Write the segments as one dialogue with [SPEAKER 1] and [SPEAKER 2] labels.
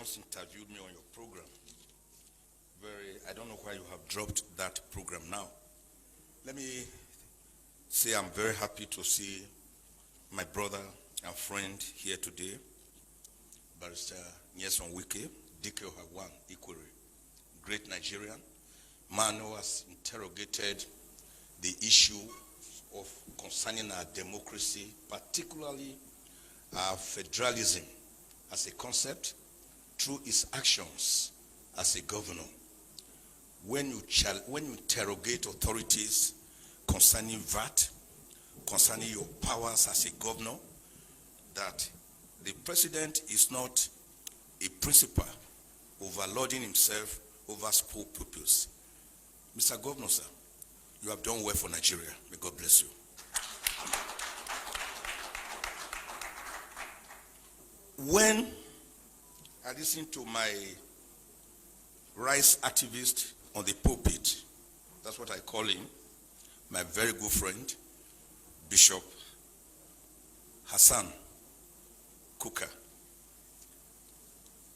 [SPEAKER 1] once interviewed me on your program. I don't know why you have dropped that program now. Let me say I'm very happy to see my brother and friend here today, Barrister Nyesom Wike, Dike Ohawan Ikwere, great Nigerian, man who has interrogated the issue of concerning our democracy, particularly our federalism as a concept, through his actions as a governor. When you interrogate authorities concerning VAT, concerning your powers as a governor, that the president is not a principal overloading himself over small pupils. Mr. Governor, sir, you have done well for Nigeria. May God bless you. When I listened to my rights activist on the pulpit, that's what I call him, my very good friend, Bishop Hassan Kuka,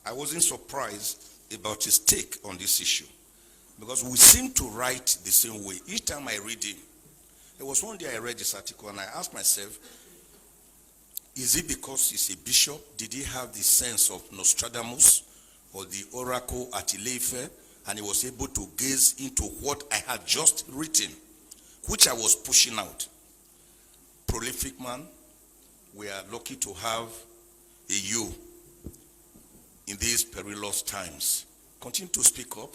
[SPEAKER 1] I wasn't surprised about his take on this issue, because we seem to write the same way. Each time I read him, there was one day I read this article and I asked myself, is it because he's a bishop? Did he have the sense of Nostradamus or the oracle at Ileife, and he was able to gaze into what I had just written, which I was pushing out? Prolific man, we are lucky to have a you in these perilous times. Continue to speak up.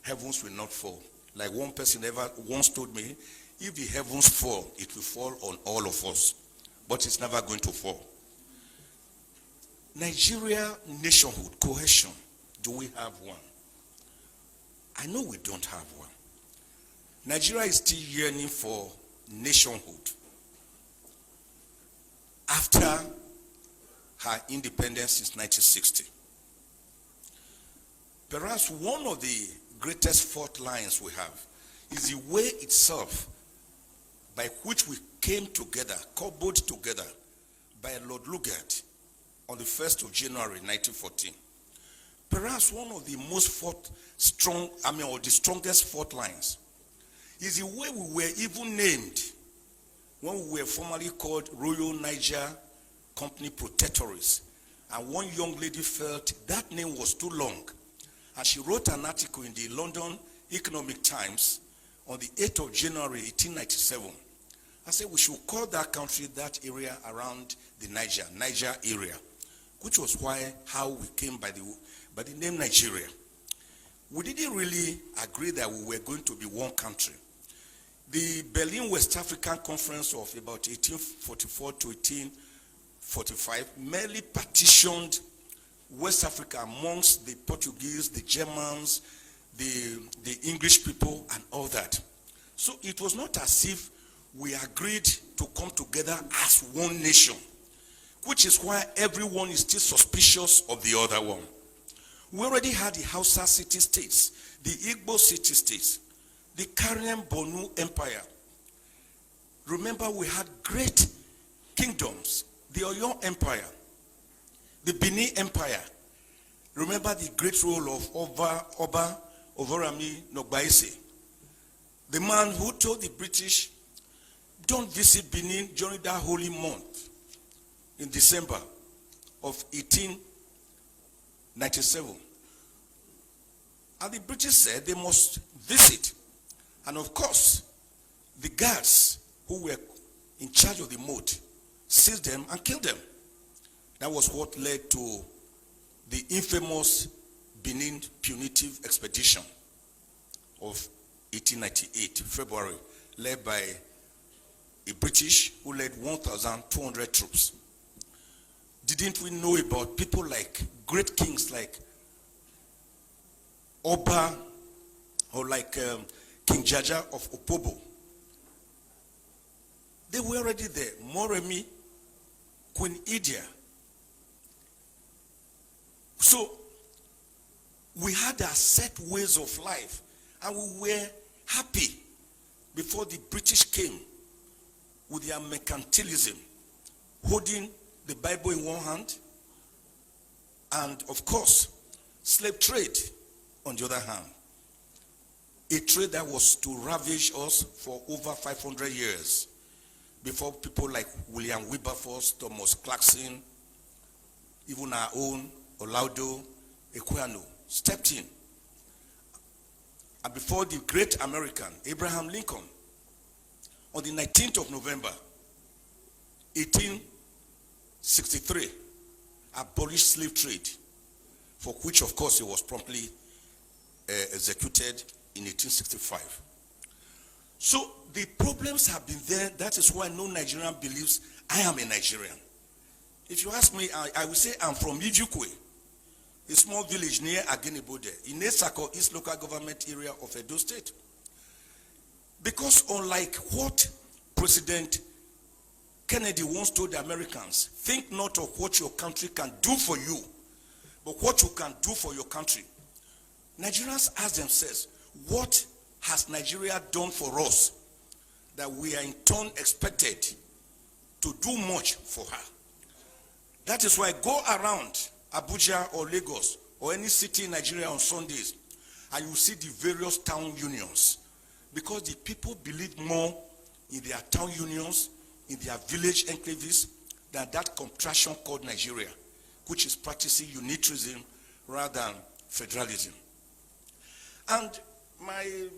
[SPEAKER 1] Heavens will not fall. Like one person ever once told me, if the heavens fall, it will fall on all of us. But it's never going to fall. Nigeria nationhood, cohesion, do we have one? I know we don't have one. Nigeria is still yearning for nationhood after her independence since 1960. Perhaps one of the greatest fault lines we have is the way itself by which we came together, cobbled together by Lord Lugard on the 1st of January 1914. Perhaps one of the most or the strongest fault lines is the way we were even named when we were formerly called Royal Niger Company Protectorates. And one young lady felt that name was too long. And she wrote an article in the London Economic Times on the 8th of January 1897. I said we should call that country, that area around the Niger area, which was how we came by the name Nigeria. We didn't really agree that we were going to be one country. The Berlin West African Conference of about 1844 to 1845 merely partitioned West Africa amongst the Portuguese, the Germans, the English people, and all that. So it was not as if we agreed to come together as one nation, which is why everyone is still suspicious of the other one. We already had the Hausa city-states, the Igbo city-states, the Karian Bonu Empire. Remember, we had great kingdoms, the Oyo Empire, the Benin Empire. Remember the great role of Oba Ovorami Nogbaise, the man who told the British, don't visit Benin during that holy month in December of 1897. And the British said they must visit. And of course, the guards who were in charge of the moat seized them and killed them. That was what led to the infamous Benin punitive expedition of 1898, February, led by a British who led 1,200 troops. Didn't we know about people like great kings like Oba or like King Jaja of Opobo? They were already there. Moremi, Queen Idia. So we had our set ways of life, and we were happy before the British came with their mercantilism, holding the Bible in one hand And of course, slave trade, on the other hand, a trade that was to ravage us for over 500 years before people like William Wilberforce, Thomas Clarkson, even our own Olaudah Equiano stepped in. And before the great American, Abraham Lincoln, on the 19th of November, 1863, abolished slave trade, for which, of course, he was promptly executed in 1865. So the problems have been there. That is why no Nigerian believes I am a Nigerian. If you ask me, I will say I'm from Ijukwe, a small village near Agenibode, in Esako, East Local Government Area of Edo State. Because unlike what President Kennedy once told the Americans, think not of what your country can do for you, but what you can do for your country. Nigerians ask themselves, what has Nigeria done for us that we are in turn expected to do much for her? That is why go around Abuja or Lagos or any city in Nigeria on Sundays and you see the various town unions, because the people believe more in their town unions, in their village enclaves, than that contraction called Nigeria, which is practicing unitarism rather than federalism. And my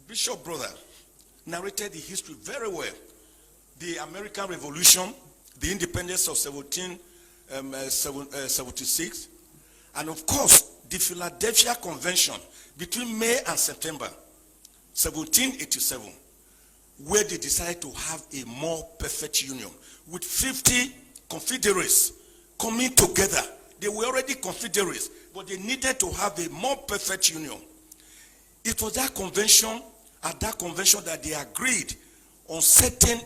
[SPEAKER 1] bishop brother narrated the history very well. The American Revolution, the independence of 1776, and of course, the Philadelphia Convention between May and September 1787, where they decided to have a more perfect union with 50 confederates coming together. They were already confederates, but they needed to have a more perfect union. It was that convention, at that convention, that they agreed on certain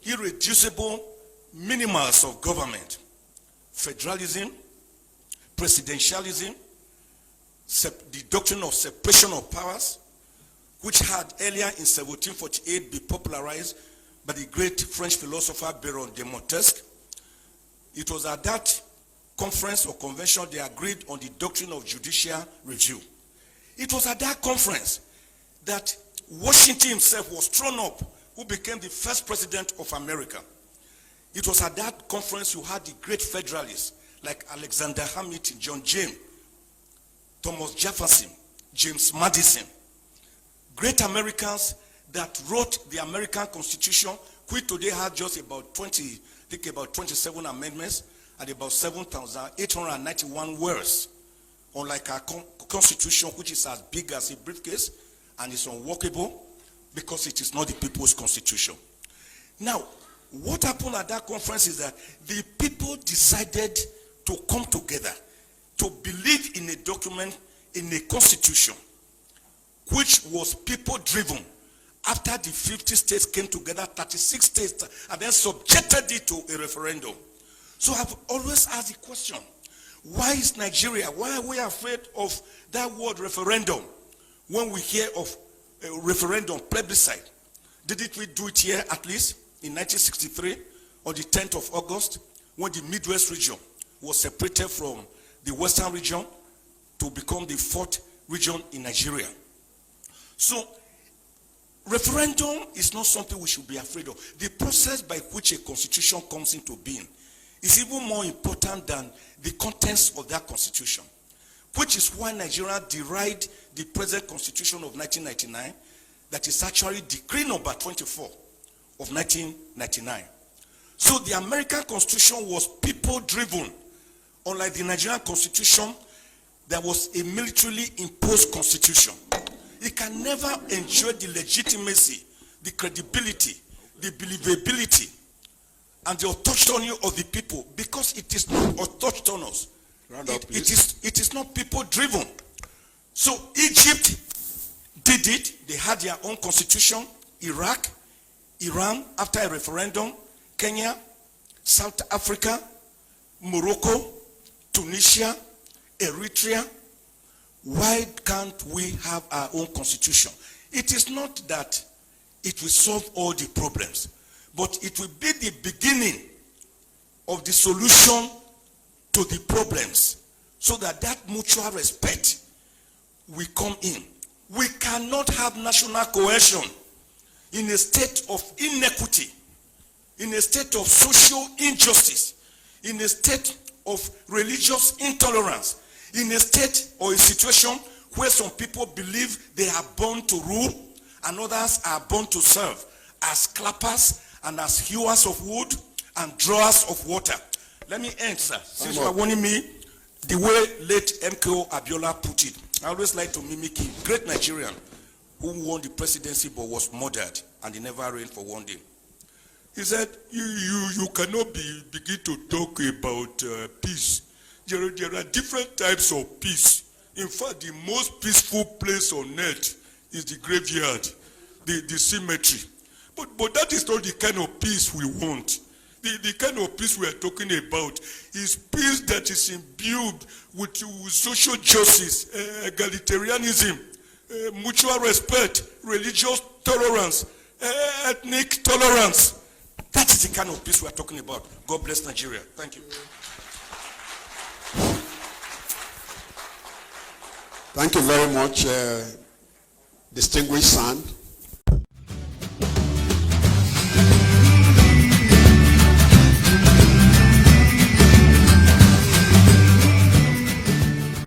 [SPEAKER 1] irreducible minimums of government: federalism, presidentialism, the doctrine of separation of powers, which had earlier in 1748 been popularized by the great French philosopher Baron de Montesquieu. It was at that conference or convention they agreed on the doctrine of judicial review. It was at that conference that Washington himself was thrown up, who became the first president of America. It was at that conference you had the great federalists like Alexander Hamilton, John James, Thomas Jefferson, James Madison, great Americans that wrote the American Constitution, which today had just about 27 amendments and about 7,891 words, unlike our Constitution, which is as big as a briefcase and is unworkable because it is not the people's constitution. Now, what happened at that conference is that the people decided to come together to believe in a document, in a constitution, which was people-driven. After the 50 states came together, 36 states, and then subjected it to a referendum. So I've always asked the question, why is Nigeria, why are we afraid of that word referendum when we hear of a referendum, plebiscite? Didn't we do it here at least in 1963 on the 10th of August when the Midwest region was separated from the Western region to become the 4th region in Nigeria? So referendum is not something we should be afraid of. The process by which a constitution comes into being is even more important than the contents of that constitution, which is why Nigeria derived the present constitution of 1999, that is actually decree number 24 of 1999. So the American Constitution was people-driven, unlike the Nigerian Constitution that was a militarily imposed constitution. It can never enjoy the legitimacy, the credibility, the believability, and the autonomy of the people, because it is not autonomous. It is not people-driven. So Egypt did it. They had their own constitution. Iraq, Iran, after a referendum, Kenya, South Africa, Morocco, Tunisia, Eritrea. Why can't we have our own constitution? It is not that it will solve all the problems, but it will be the beginning of the solution to the problems so that mutual respect will come in. We cannot have national cohesion in a state of inequity, in a state of social injustice, in a state of religious intolerance, in a state or a situation where some people believe they are born to rule and others are born to serve as clappers and as hewers of wood and drawers of water. Let me end, sir. Since you are warning me, the way late MKO Abiola put it, I always like to mimic him. Great Nigerian who won the presidency but was murdered and he never reigned for one day. He said, you cannot begin to talk about peace. There are different types of peace. In fact, the most peaceful place on earth is the graveyard, the cemetery. But that is not the kind of peace we want. The kind of peace we are talking about is peace that is imbued with social justice, egalitarianism, mutual respect, religious tolerance, ethnic tolerance. That is the kind of peace we are talking about. God bless Nigeria. Thank you.
[SPEAKER 2] Thank you very much, distinguished son.